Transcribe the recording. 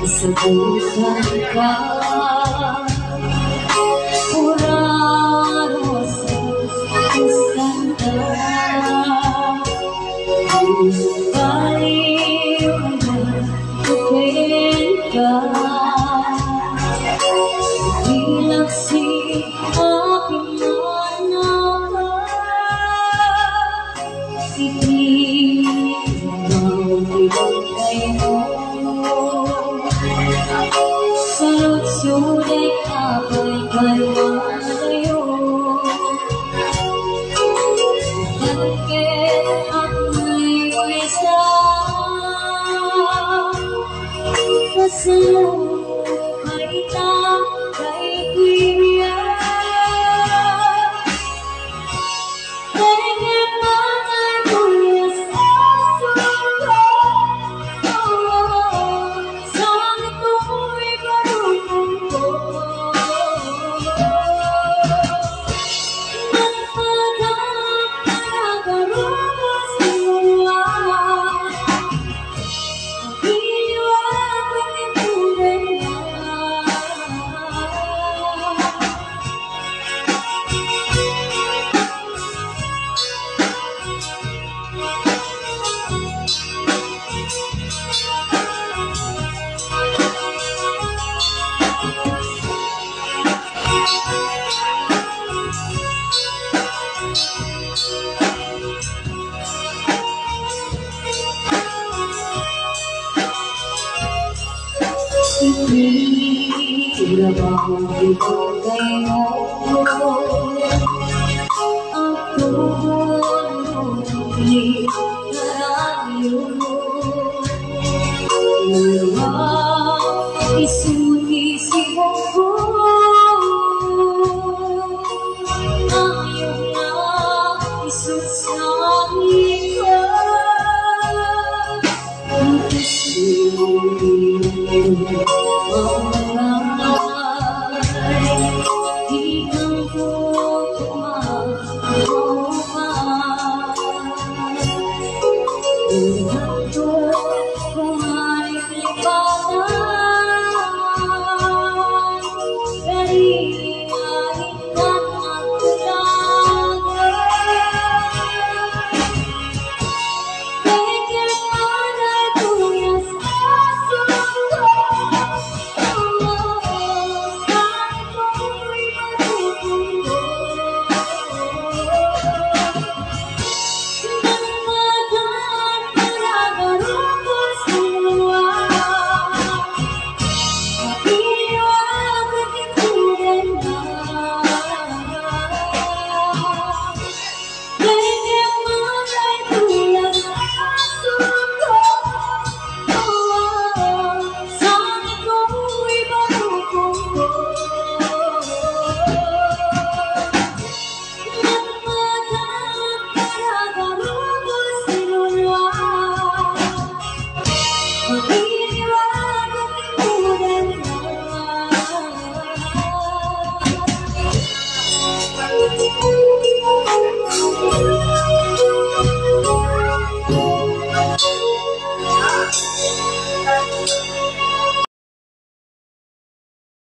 sa bukan ka. Pura rosas kusanta, baliw na tupen ka. Bilang si aking anak, itilaw ibigay mo. Sa sulit ako'y kay malayo. Bakit at may isa kasalukay na kay kuya. Tingin mga kuya sa suko, sana ko'y marunong ko. Magpadang nakarumas luwa, pag-iwan ng tunay na. Tila bang ibigay mo ang tunay na rayo. Nalawang isunisigaw ko ang iyong naisot sa likod. Ang gusto mo